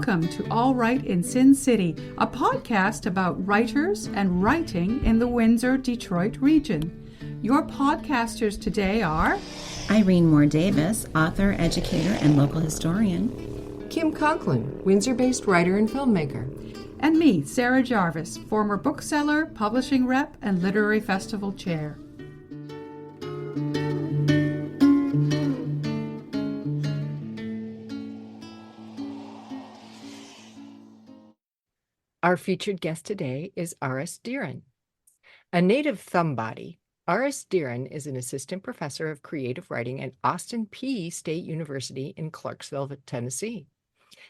Welcome to All Right in Sin City, a podcast about writers and writing in the Windsor-Detroit region. Your podcasters today are Irene Moore Davis, author, educator, and local historian. Kim Conklin, Windsor-based writer and filmmaker. And me, Sarah Jarvis, former bookseller, publishing rep, and literary festival chair. Our featured guest today is RS Deeren. A native Thumbody, RS Deeren is an assistant professor of creative writing at Austin Peay State University in Clarksville, Tennessee.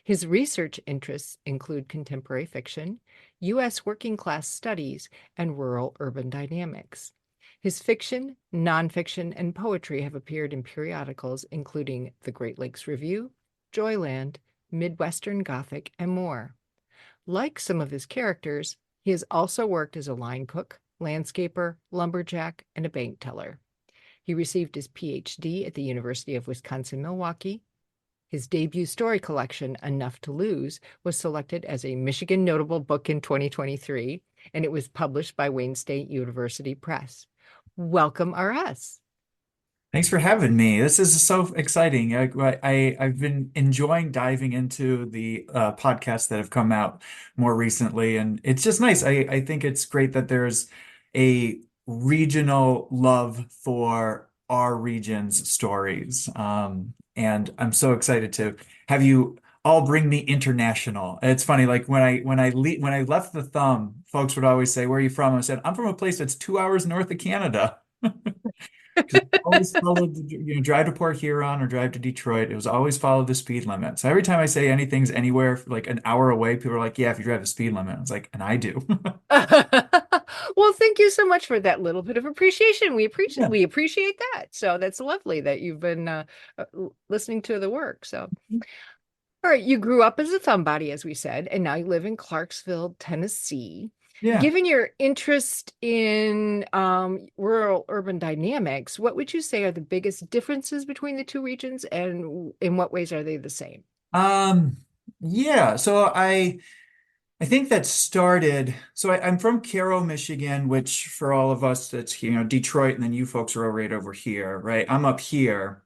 His research interests include contemporary fiction, U.S. working class studies, and rural-urban dynamics. His fiction, nonfiction, and poetry have appeared in periodicals including the Great Lakes Review, Joyland, Midwestern Gothic, and more. Like some of his characters, he has also worked as a line cook, landscaper, lumberjack, and a bank teller. He received his Ph.D. at the University of Wisconsin-Milwaukee. His debut story collection, Enough to Lose, was selected as a Michigan Notable Book in 2023, and it was published by Wayne State University Press. Welcome, RS. Thanks for having me. This is so exciting. I've been enjoying diving into the podcasts that have come out more recently, and it's just nice. I think it's great that there's a regional love for our region's stories. And I'm so excited to have you all bring me international. It's funny, like when I left the Thumb, folks would always say, "Where are you from?" I said, "I'm from a place that's 2 hours north of Canada." Always followed drive to Port Huron or drive to Detroit. It was always follow the speed limit. So every time I say anything's anywhere like an hour away, people are like, "Yeah, if you drive the speed limit." I was like, and I do. Well, thank you so much for that little bit of appreciation. We appreciate that. So that's lovely that you've been listening to the work. So, all right, you grew up as a Thumbody, as we said, and now you live in Clarksville, Tennessee. Yeah. Given your interest in rural-urban dynamics, what would you say are the biggest differences between the two regions, and in what ways are they the same? Yeah. So I think that started. So I'm from Cairo, Michigan, which for all of us, that's Detroit, and then you folks are right over here, right? I'm up here,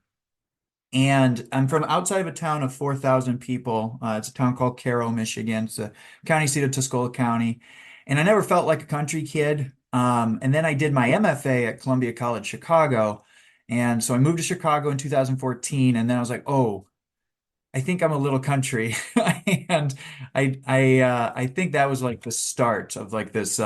and I'm from outside of a town of 4,000 people. It's a town called Cairo, Michigan. It's a county seat of Tuscola County. And I never felt like a country kid. And then I did my MFA at Columbia College Chicago. And so I moved to Chicago in 2014. And then I was like, oh, I think I'm a little country. And I think that was like the start of like this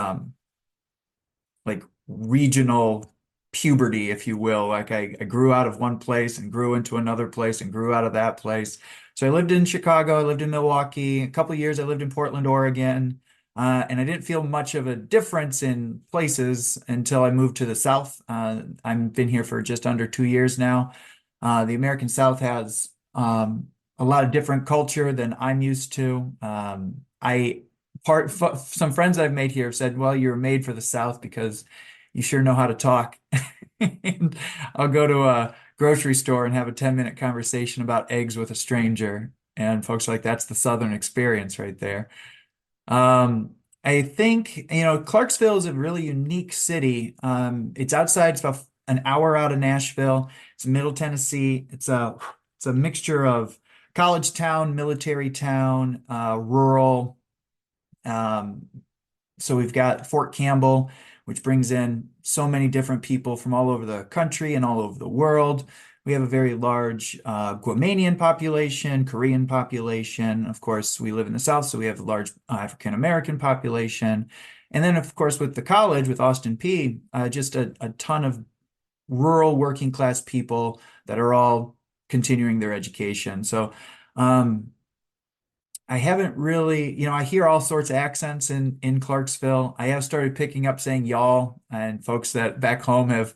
like regional puberty, if you will. Like I grew out of one place and grew into another place and grew out of that place. So I lived in Chicago, I lived in Milwaukee. A couple of years I lived in Portland, Oregon. And I didn't feel much of a difference in places until I moved to the South. I've been here for just under 2 years now. The American South has a lot of different culture than I'm used to. Some friends I've made here have said, "Well, you're made for the South because you sure know how to talk." And I'll go to a grocery store and have a 10-minute conversation about eggs with a stranger. And folks are like, that's the Southern experience right there. I think, Clarksville is a really unique city. It's outside, it's about an hour out of Nashville. It's Middle Tennessee. It's a mixture of college town, military town, rural. So we've got Fort Campbell, which brings in so many different people from all over the country and all over the world. We have a very large Guamanian population, Korean population. Of course, we live in the South, so we have a large African-American population. And then, of course, with the college, with Austin Peay, just a ton of rural working class people that are all continuing their education. So I haven't really, I hear all sorts of accents in Clarksville. I have started picking up saying y'all, and folks that back home have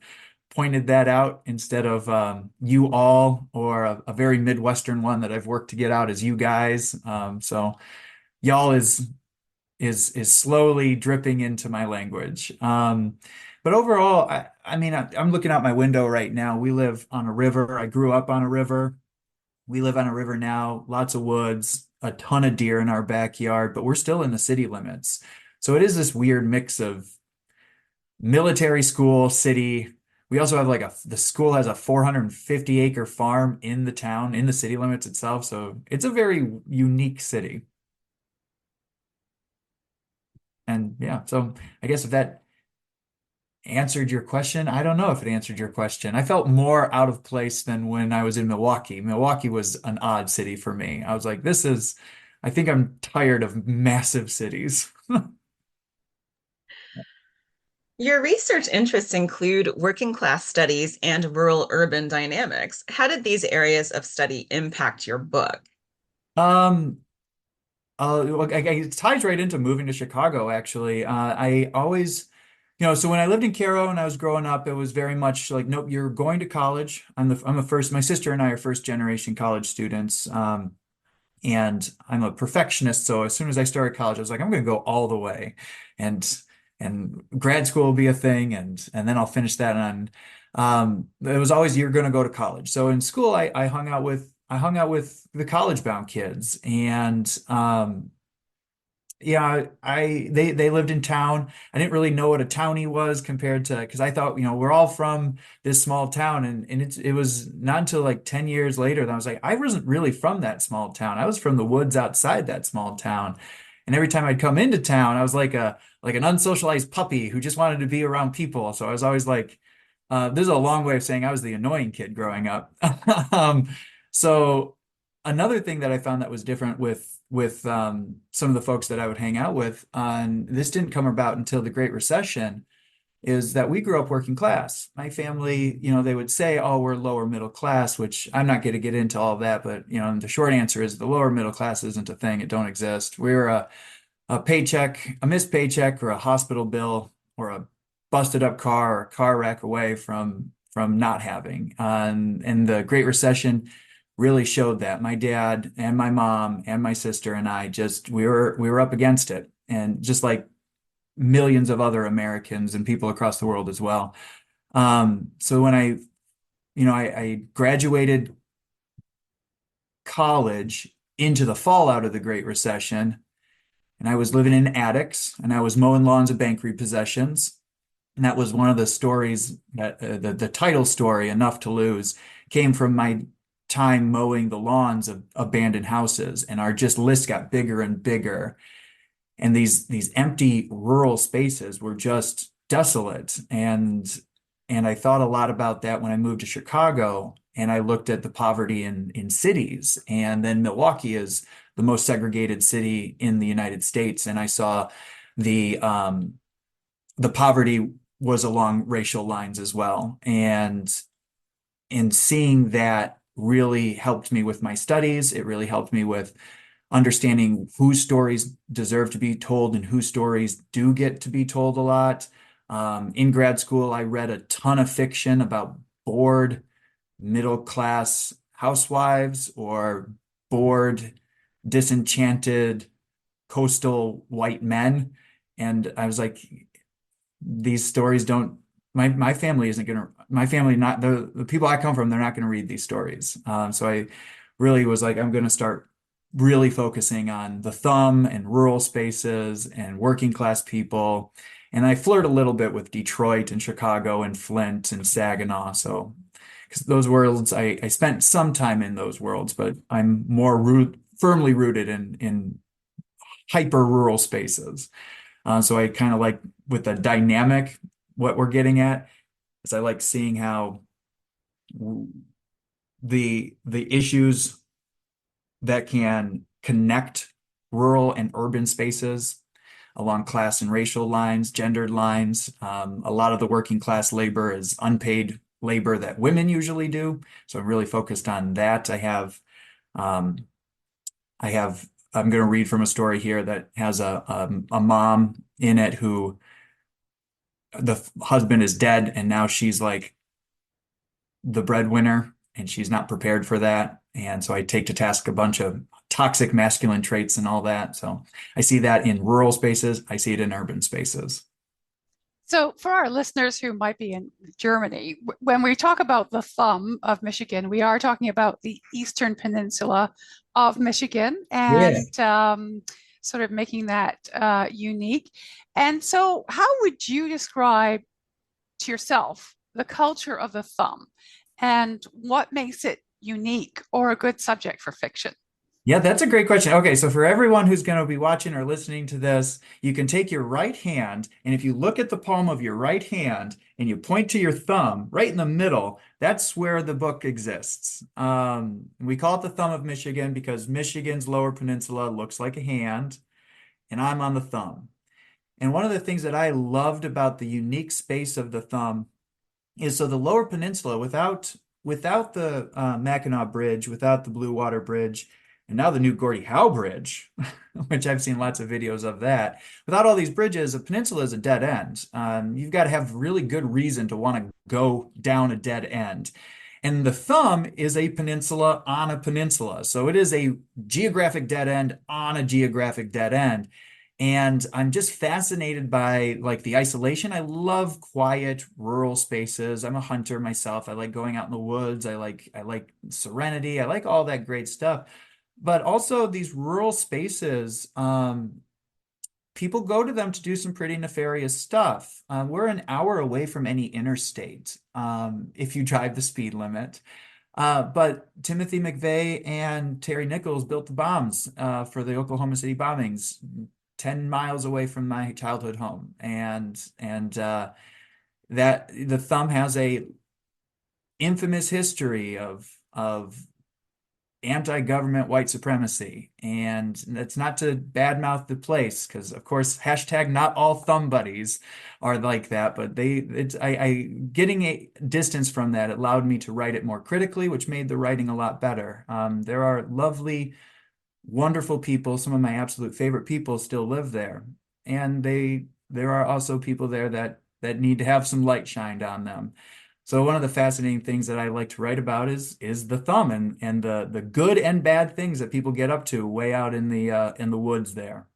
pointed that out instead of you all, or a very Midwestern one that I've worked to get out as you guys. So y'all is slowly dripping into my language. But overall, I'm looking out my window right now. We live on a river. I grew up on a river. We live on a river now, lots of woods. a ton of deer in our backyard, but we're still in the city limits. So it is this weird mix of military school, city. We also have the school has a 450 acre farm in the town, in the city limits itself. So it's a very unique city. And yeah, so I guess if that answered your question, I don't know if it answered your question. I felt more out of place than when I was in Milwaukee. Milwaukee was an odd city for me. I was like, I think I'm tired of massive cities. Your research interests include working class studies and rural urban dynamics. How did these areas of study impact your book? Um, it ties right into moving to Chicago, actually. I always, so when I lived in Cairo and I was growing up, it was very much like, nope, you're going to college. I'm a first, my sister and I are first generation college students. And I'm a perfectionist. So as soon as I started college, I was like, I'm going to go all the way. And grad school will be a thing, and then I'll finish that on. It was always you're going to go to college. So in school, I hung out with the college bound kids, and yeah, they lived in town. I didn't really know what a townie was compared to because I thought we're all from this small town, and it was not until like 10 years later that I was like I wasn't really from that small town. I was from the woods outside that small town. And every time I'd come into town, I was like an unsocialized puppy who just wanted to be around people. So I was always like, this is a long way of saying I was the annoying kid growing up. So another thing that I found that was different with some of the folks that I would hang out with, and this didn't come about until the Great Recession, is that we grew up working class. My family, they would say, oh, we're lower middle class, which I'm not going to get into all of that, but the short answer is the lower middle class isn't a thing. It don't exist. We're a paycheck, a missed paycheck or a hospital bill or a busted up car or a car wreck away from not having. And the Great Recession really showed that. My dad and my mom and my sister and I we were up against it. And just like millions of other Americans and people across the world as well. So when I graduated college into the fallout of the Great Recession, and I was living in attics and I was mowing lawns of bank repossessions. And that was one of the stories that the title story, Enough to Lose, came from my time mowing the lawns of abandoned houses. And our just list got bigger and bigger. And these empty rural spaces were just desolate. And I thought a lot about that when I moved to Chicago and I looked at the poverty in cities. And then Milwaukee is the most segregated city in the United States. And I saw the poverty was along racial lines as well. And seeing that really helped me with my studies. It really helped me with understanding whose stories deserve to be told and whose stories do get to be told a lot. In grad school, I read a ton of fiction about bored middle-class housewives or bored, disenchanted coastal white men. And I was like, these stories don't, my family isn't going to, my family, not the people I come from, they're not going to read these stories. So I really was like, I'm going to start really focusing on the thumb and rural spaces and working class people. And I flirt a little bit with Detroit and Chicago and Flint and Saginaw. So, because those worlds, I spent some time in those worlds, but I'm more firmly rooted in hyper rural spaces. So I kind of like with the dynamic, what we're getting at is I like seeing how the issues that can connect rural and urban spaces along class and racial lines, gendered lines. A lot of the working class labor is unpaid labor that women usually do. So I'm really focused on that. I'm going to read from a story here that has a mom in it who the husband is dead and now she's like the breadwinner and she's not prepared for that. And so I take to task a bunch of toxic masculine traits and all that. So I see that in rural spaces. I see it in urban spaces. So, for our listeners who might be in Germany, when we talk about the thumb of Michigan, we are talking about the eastern peninsula of Michigan Yeah. and sort of making that unique. And so, how would you describe to yourself the culture of the thumb and what makes it unique or a good subject for fiction? Yeah, that's a great question. Okay, so for everyone who's going to be watching or listening to this, you can take your right hand, and if you look at the palm of your right hand and you point to your thumb right in the middle, that's where the book exists. We call it the thumb of Michigan because Michigan's Lower Peninsula looks like a hand, and I'm on the thumb. And one of the things that I loved about the unique space of the thumb is so the Lower Peninsula, without the Mackinac Bridge, without the Blue Water Bridge, and now the new Gordie Howe Bridge, which I've seen lots of videos of that. Without all these bridges, a peninsula is a dead end. You've got to have really good reason to want to go down a dead end. And the thumb is a peninsula on a peninsula. So it is a geographic dead end on a geographic dead end. And I'm just fascinated by like the isolation. I love quiet rural spaces. I'm a hunter myself. I like going out in the woods. I like serenity. I like all that great stuff. But also these rural spaces, people go to them to do some pretty nefarious stuff. We're an hour away from any interstate if you drive the speed limit. But Timothy McVeigh and Terry Nichols built the bombs for the Oklahoma City bombings 10 miles away from my childhood home. And that the thumb has a infamous history of anti-government white supremacy. And that's not to badmouth the place, because of course, hashtag not all thumb buddies are like that, but getting a distance from that allowed me to write it more critically, which made the writing a lot better. There are lovely, wonderful people. Some of my absolute favorite people still live there. And there are also people there that need to have some light shined on them. So one of the fascinating things that I like to write about is the thumb and the good and bad things that people get up to way out in the woods there.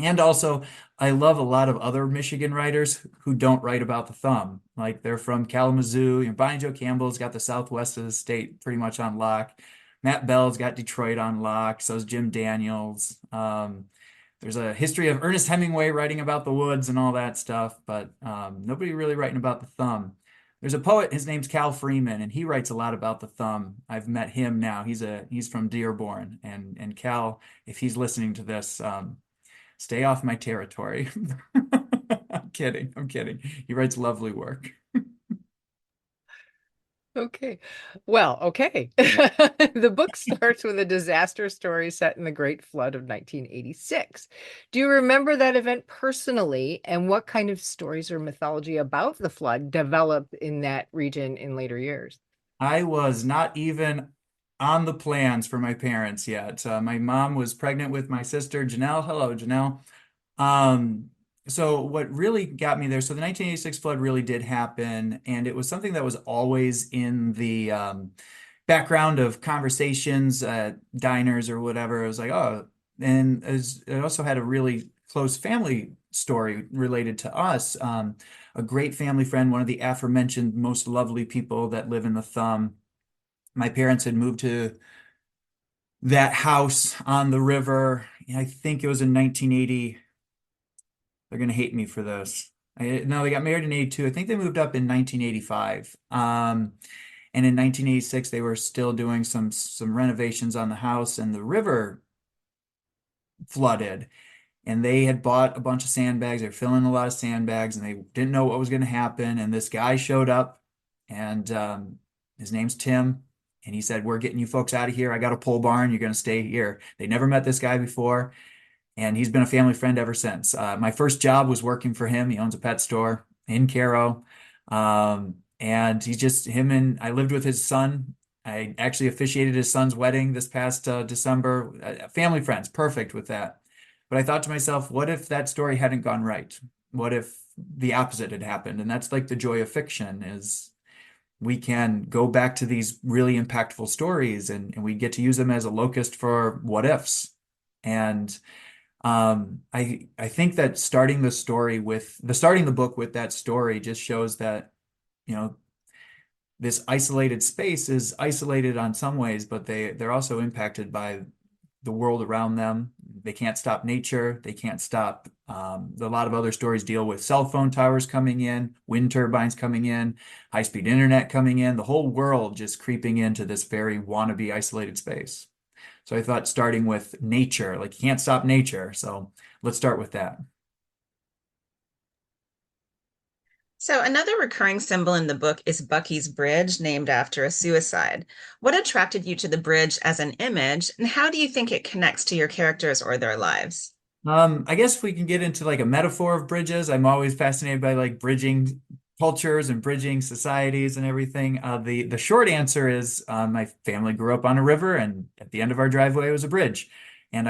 And also, I love a lot of other Michigan writers who don't write about the thumb. Like they're from Kalamazoo. Bonnie Jo Campbell's got the southwest of the state pretty much on lock. Matt Bell's got Detroit on lock. So's Jim Daniels. There's a history of Ernest Hemingway writing about the woods and all that stuff, but nobody really writing about the thumb. There's a poet, his name's Cal Freeman, and he writes a lot about the thumb. I've met him now. He's from Dearborn. And Cal, if he's listening to this, stay off my territory. I'm kidding. He writes lovely work. Okay. Well, okay. The book starts with a disaster story set in the Great Flood of 1986. Do you remember that event personally, and what kind of stories or mythology about the flood developed in that region in later years? I was not even on the plans for my parents yet. My mom was pregnant with my sister, Janelle. Hello, Janelle. So what really got me there, so the 1986 flood really did happen, and it was something that was always in the background of conversations at diners or whatever. It was like, oh, and it also had a really close family story related to us. A great family friend, one of the aforementioned most lovely people that live in the Thumb. My parents had moved to that house on the river. I think it was in 1980. They're going to hate me for this. No, they got married in 82. I think they moved up in 1985. And in 1986, they were still doing some renovations on the house, and the river flooded. And they had bought a bunch of sandbags. They were filling a lot of sandbags, and they didn't know what was going to happen. And this guy showed up, and his name's Tim. And he said, "We're getting you folks out of here. I got a pole barn. You're going to stay here." They never met this guy before, and he's been a family friend ever since. My first job was working for him. He owns a pet store in Caro. And I lived with his son. I actually officiated his son's wedding this past December. Family friends, perfect with that. But I thought to myself, what if that story hadn't gone right? What if the opposite had happened? And that's like the joy of fiction, is we can go back to these really impactful stories, and we get to use them as a locust for what ifs. And I think that starting the book with that story just shows that, you know, this isolated space is isolated on some ways, but they're also impacted by the world around them. They can't stop nature. They can't stop. A lot of other stories deal with cell phone towers coming in, wind turbines coming in, high-speed internet coming in, the whole world just creeping into this very wannabe isolated space. So I thought starting with nature, like you can't stop nature. So let's start with that. So, another recurring symbol in the book is Bucky's Bridge, named after a suicide. What attracted you to the bridge as an image, and how do you think it connects to your characters or their lives? I guess we can get into like a metaphor of bridges. I'm always fascinated by like bridging cultures and bridging societies and everything. The short answer is my family grew up on a river, and at the end of our driveway was a bridge. And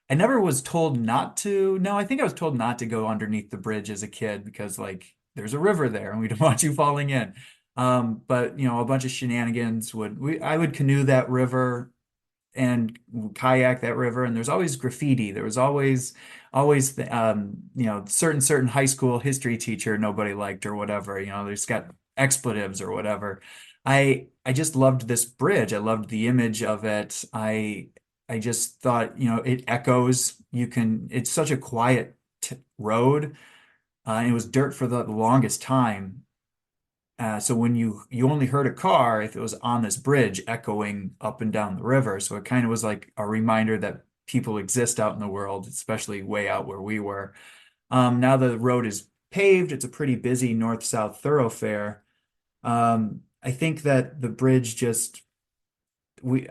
I never was told not to. No, I think I was told not to go underneath the bridge as a kid because like there's a river there and we don't want you falling in. But you know, a bunch of shenanigans I would canoe that river and kayak that river, and there's always graffiti. There was always you know, certain high school history teacher nobody liked or whatever. You know, there's got expletives or whatever. I just loved this bridge. I loved the image of it. I just thought, you know, it echoes. It's such a quiet road. And it was dirt for the longest time. So when you only heard a car if it was on this bridge echoing up and down the river. So it kind of was like a reminder that people exist out in the world, especially way out where we were. Now the road is paved. It's a pretty busy north-south thoroughfare. I think that the bridge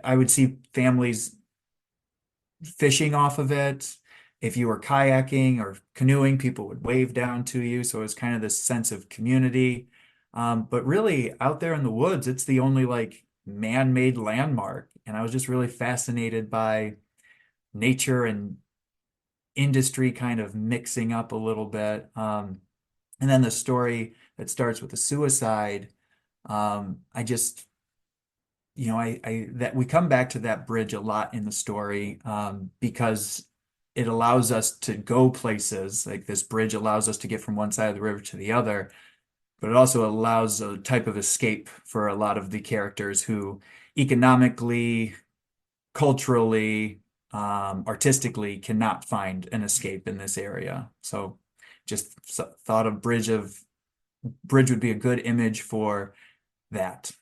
I would see families fishing off of it. If you were kayaking or canoeing, people would wave down to you. So it was kind of this sense of community. But really out there in the woods, it's the only like man-made landmark. And I was just really fascinated by nature and industry kind of mixing up a little bit. And then the story that starts with the suicide, I just, you know, that we come back to that bridge a lot in the story, because it allows us to go places. Like this bridge allows us to get from one side of the river to the other, but it also allows a type of escape for a lot of the characters who economically, culturally, artistically cannot find an escape in this area. So just thought a bridge would be a good image for that.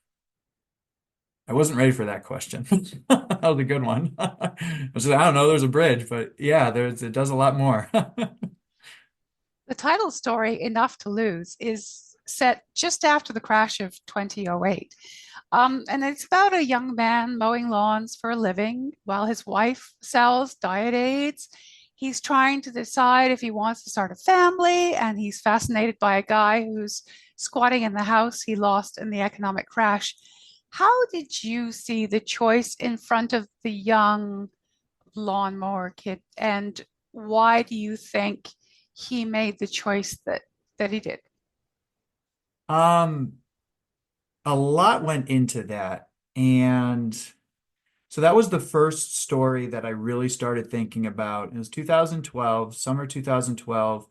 I wasn't ready for that question. That was a good one. I was like, I don't know, there's a bridge, but yeah, it does a lot more. The title story, Enough to Lose, is set just after the crash of 2008. And it's about a young man mowing lawns for a living while his wife sells diet aids. He's trying to decide if he wants to start a family, and he's fascinated by a guy who's squatting in the house he lost in the economic crash. How did you see the choice in front of the young lawnmower kid, and why do you think he made the choice that he did? Um, a lot went into that. And so that was the first story that I really started thinking about. It was 2012, summer 2012.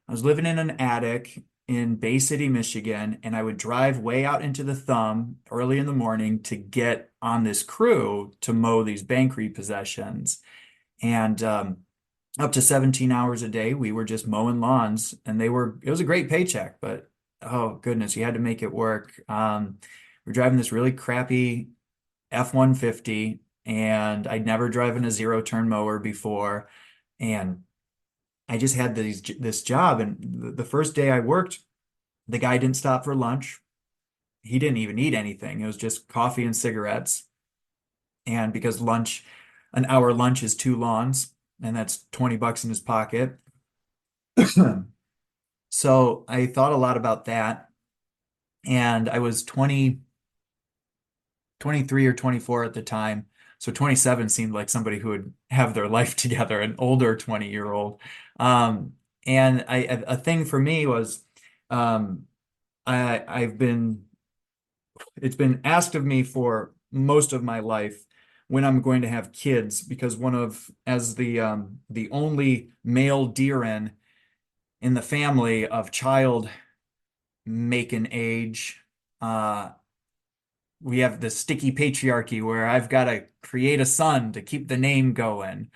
I was living in an attic in Bay City, Michigan, and I would drive way out into the Thumb early in the morning to get on this crew to mow these bank repossessions. And up to 17 hours a day, we were just mowing lawns, and it was a great paycheck, but oh goodness, you had to make it work. We're driving this really crappy F-150, and I'd never driven a zero-turn mower before. And I just had this job, and the first day I worked, the guy didn't stop for lunch. He didn't even eat anything. It was just coffee and cigarettes. And because an hour lunch is 2 lawns, and that's $20 in his pocket. So I thought a lot about that. And I was 23 or 24 at the time. So 27 seemed like somebody who would have their life together, an older 20-year-old. And a thing for me was, it's been asked of me for most of my life, when I'm going to have kids, because as the only male Deeren in the family of child making age, we have the sticky patriarchy where I've got to create a son to keep the name going.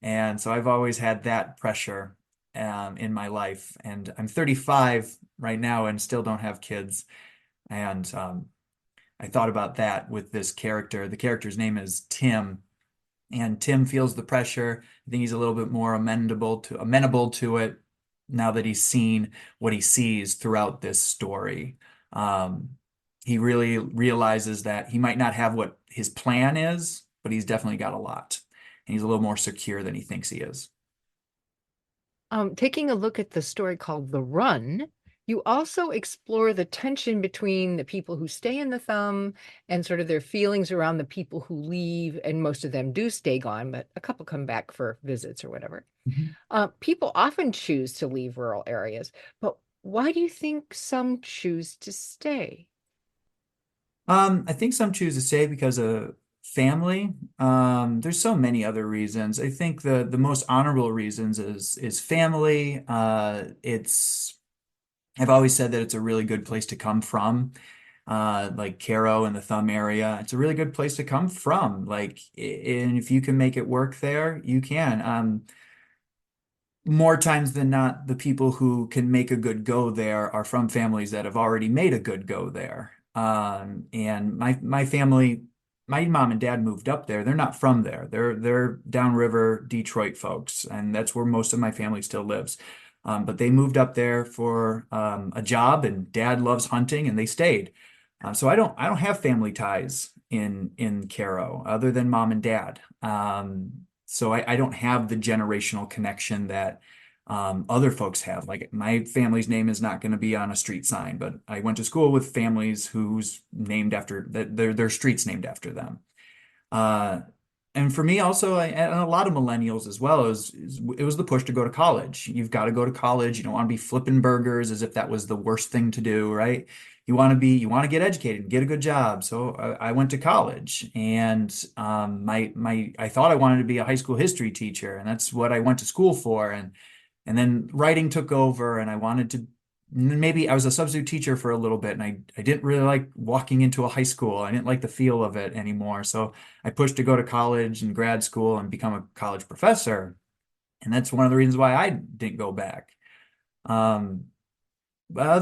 And so I've always had that pressure in my life. And I'm 35 right now and still don't have kids. And I thought about that with this character. The character's name is Tim, and Tim feels the pressure. I think he's a little bit more amenable to it now that he's seen what he sees throughout this story. He really realizes that he might not have what his plan is, but he's definitely got a lot. And he's a little more secure than he thinks he is. Taking a look at the story called The Run, you also explore the tension between the people who stay in the thumb and sort of their feelings around the people who leave, and most of them do stay gone, but a couple come back for visits or whatever. People often choose to leave rural areas, but why do you think some choose to stay? I think some choose to stay because of family. There's so many other reasons. I think the most honorable reasons is family. I've always said that it's a really good place to come from. Like Caro and the Thumb area, it's a really good place to come from. Like, and if you can make it work there, you can. More times than not, the people who can make a good go there are from families that have already made a good go there. And my family, my mom and dad moved up there. They're not from there. They're downriver Detroit folks, and that's where most of my family still lives. But they moved up there for a job, and dad loves hunting, and they stayed. So I don't have family ties in Caro other than mom and dad. So I don't have the generational connection that other folks have. Like, my family's name is not going to be on a street sign, but I went to school with families whose named after their streets named after them. And for me also, and a lot of millennials as well, it was the push to go to college. You've got to go to college. You don't want to be flipping burgers as if that was the worst thing to do, right? You want to get educated and get a good job. So I went to college, and I thought I wanted to be a high school history teacher, and that's what I went to school for. And then writing took over, and I wanted to, maybe I was a substitute teacher for a little bit, and I didn't really like walking into a high school. I didn't like the feel of it anymore. So I pushed to go to college and grad school and become a college professor. And that's one of the reasons why I didn't go back. But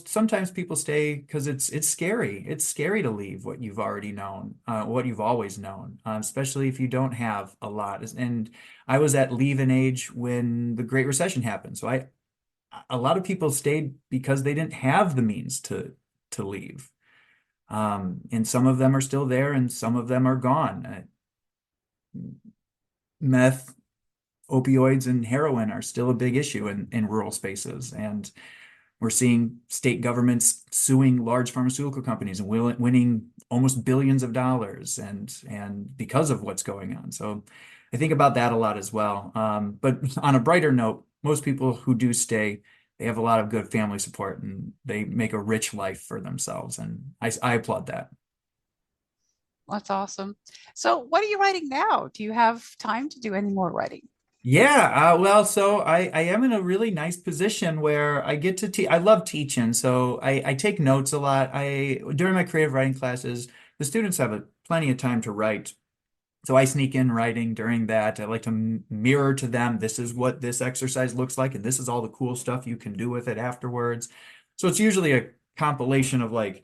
sometimes people stay because it's scary. It's scary to leave what you've already known, what you've always known, especially if you don't have a lot. And I was at leave-in age when the Great Recession happened. So a lot of people stayed because they didn't have the means to leave. And some of them are still there, and some of them are gone. Meth, opioids, and heroin are still a big issue in rural spaces. And we're seeing state governments suing large pharmaceutical companies and winning almost billions of dollars, and because of what's going on. So I think about that a lot as well. But on a brighter note, most people who do stay, they have a lot of good family support, and they make a rich life for themselves. And I applaud that. That's awesome. So what are you writing now? Do you have time to do any more writing? Yeah, well, so I am in a really nice position where I get to teach. I love teaching, so I take notes a lot. During my creative writing classes, the students have plenty of time to write. So I sneak in writing during that. I like to mirror to them, this is what this exercise looks like, and this is all the cool stuff you can do with it afterwards. So it's usually a compilation of like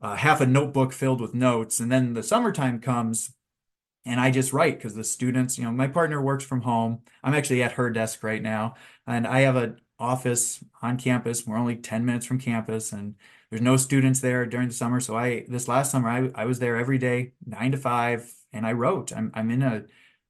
half a notebook filled with notes. And then the summertime comes, and I just write because the students, my partner works from home. I'm actually at her desk right now, and I have an office on campus. We're only 10 minutes from campus, and there's no students there during the summer. So this last summer, I was there every day, 9 to 5, and I wrote. I'm in a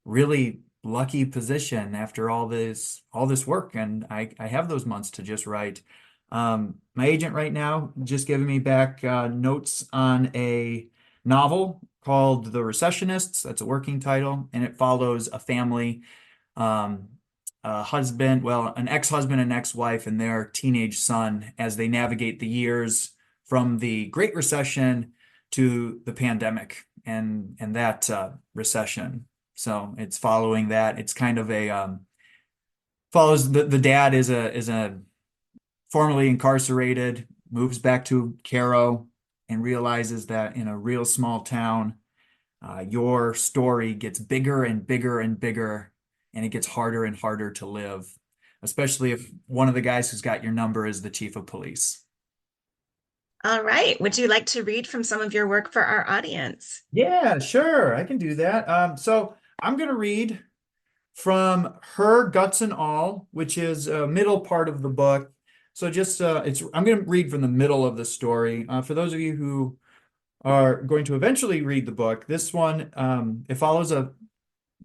really lucky position after all this work, and I have those months to just write. My agent right now just giving me back notes on a novel called The Recessionists. That's a working title, and it follows a family, an ex-husband and ex-wife and their teenage son as they navigate the years from the Great Recession to the pandemic. and that recession. So it's following that. It's kind of a follows the dad is a formerly incarcerated, moves back to Cairo and realizes that in a real small town, your story gets bigger and bigger and bigger, and it gets harder and harder to live, especially if one of the guys who's got your number is the chief of police. All right. Would you like to read from some of your work for our audience? Yeah, sure. I can do that. So I'm going to read from Her Guts and All, which is a middle part of the book. So just I'm going to read from the middle of the story. For those of you who are going to eventually read the book, this one, it follows a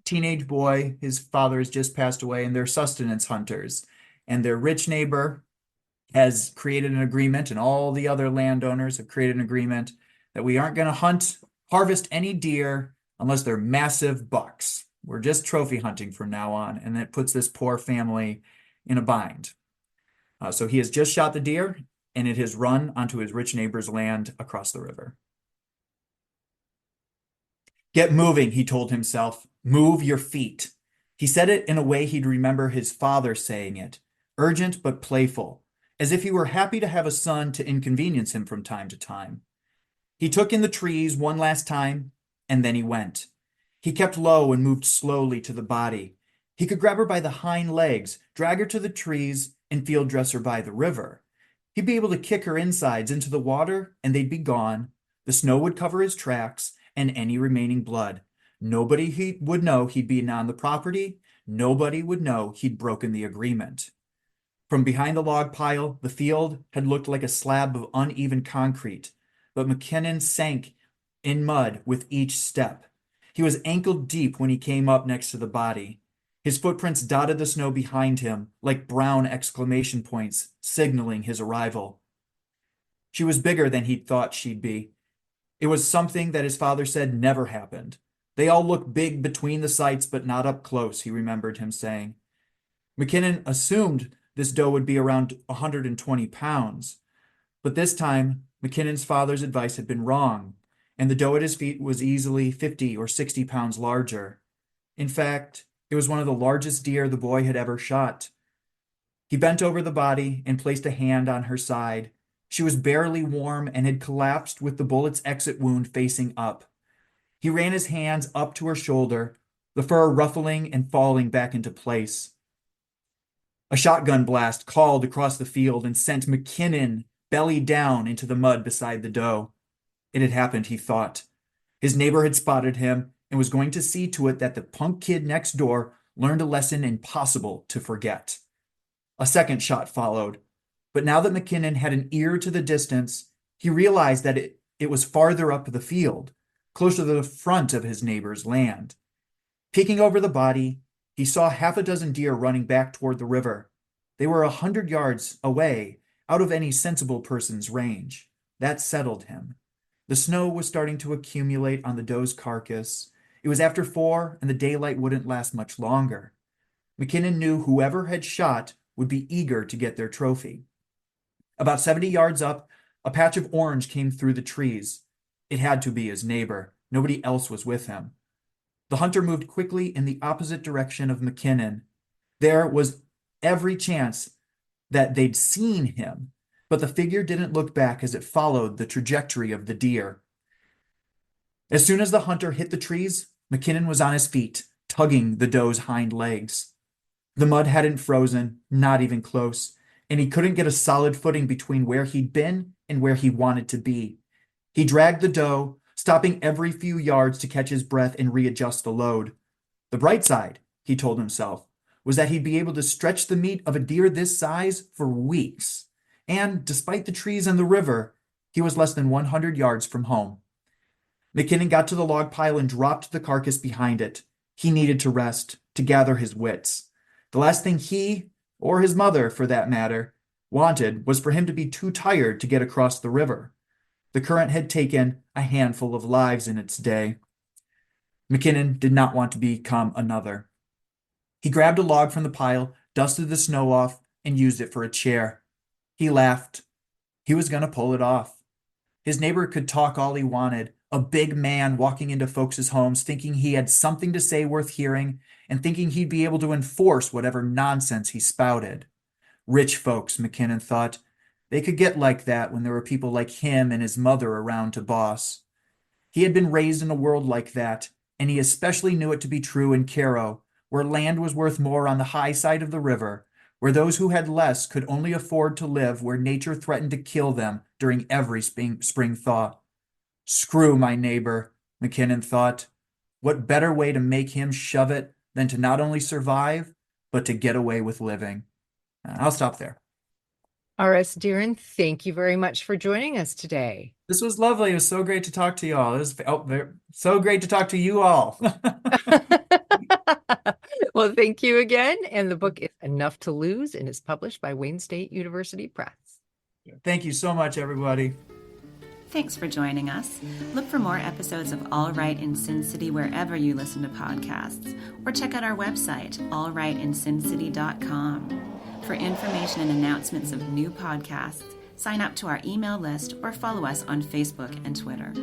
teenage boy. His father has just passed away, and they're sustenance hunters. And their rich neighbor has created an agreement, and all the other landowners have created an agreement that we aren't going to harvest any deer unless they're massive bucks. We're just trophy hunting from now on. And that puts this poor family in a bind. So he has just shot the deer, and it has run onto his rich neighbor's land across the river. Get moving, he told himself. Move your feet. He said it in a way he'd remember his father saying it, urgent but playful, as if he were happy to have a son to inconvenience him from time to time. He took in the trees one last time, and then he went. He kept low and moved slowly to the body. He could grab her by the hind legs, drag her to the trees, and field dress her by the river. He'd be able to kick her insides into the water, and they'd be gone. The snow would cover his tracks and any remaining blood. Nobody would know he'd been on the property. Nobody would know he'd broken the agreement. From behind the log pile, the field had looked like a slab of uneven concrete, but McKinnon sank in mud with each step. He was ankle deep when he came up next to the body. His footprints dotted the snow behind him like brown exclamation points, signaling his arrival. She was bigger than he'd thought she'd be. It was something that his father said never happened. They all look big between the sights, but not up close, he remembered him saying. McKinnon assumed this doe would be around 120 pounds. But this time, McKinnon's father's advice had been wrong, and the doe at his feet was easily 50 or 60 pounds larger. In fact, it was one of the largest deer the boy had ever shot. He bent over the body and placed a hand on her side. She was barely warm and had collapsed with the bullet's exit wound facing up. He ran his hands up to her shoulder, the fur ruffling and falling back into place. A shotgun blast called across the field and sent McKinnon belly down into the mud beside the doe. It had happened, he thought. His neighbor had spotted him and was going to see to it that the punk kid next door learned a lesson impossible to forget. A second shot followed, but now that McKinnon had an ear to the distance, he realized that it was farther up the field, closer to the front of his neighbor's land. Peeking over the body, he saw half a dozen deer running back toward the river. They were 100 yards away, out of any sensible person's range. That settled him. The snow was starting to accumulate on the doe's carcass. It was after 4, and the daylight wouldn't last much longer. McKinnon knew whoever had shot would be eager to get their trophy. About 70 yards up, a patch of orange came through the trees. It had to be his neighbor. Nobody else was with him. The hunter moved quickly in the opposite direction of McKinnon. There was every chance that they'd seen him, but the figure didn't look back as it followed the trajectory of the deer. As soon as the hunter hit the trees, McKinnon was on his feet, tugging the doe's hind legs. The mud hadn't frozen, not even close, and he couldn't get a solid footing between where he'd been and where he wanted to be. He dragged the doe, stopping every few yards to catch his breath and readjust the load. The bright side, he told himself, was that he'd be able to stretch the meat of a deer this size for weeks. And despite the trees and the river, he was less than 100 yards from home. McKinnon got to the log pile and dropped the carcass behind it. He needed to rest, to gather his wits. The last thing he, or his mother for that matter, wanted was for him to be too tired to get across the river. The current had taken a handful of lives in its day. McKinnon did not want to become another. He grabbed a log from the pile, dusted the snow off, and used it for a chair. He laughed. He was going to pull it off. His neighbor could talk all he wanted a big man walking into folks' homes thinking he had something to say worth hearing and thinking he'd be able to enforce whatever nonsense he spouted. Rich folks, McKinnon thought. They could get like that when there were people like him and his mother around to boss. He had been raised in a world like that, and he especially knew it to be true in Cairo, where land was worth more on the high side of the river, where those who had less could only afford to live where nature threatened to kill them during every spring thaw. Screw my neighbor, McKinnon thought. What better way to make him shove it than to not only survive, but to get away with living? I'll stop there. RS Deeren, thank you very much for joining us today. This was lovely. It was so great to talk to you all. It was so great to talk to you all. Well, thank you again. And the book is Enough to Lose and is published by Wayne State University Press. Thank you so much, everybody. Thanks for joining us. Look for more episodes of All Right in Sin City wherever you listen to podcasts, or check out our website, allrightinsincity.com. For information and announcements of new podcasts, sign up to our email list or follow us on Facebook and Twitter.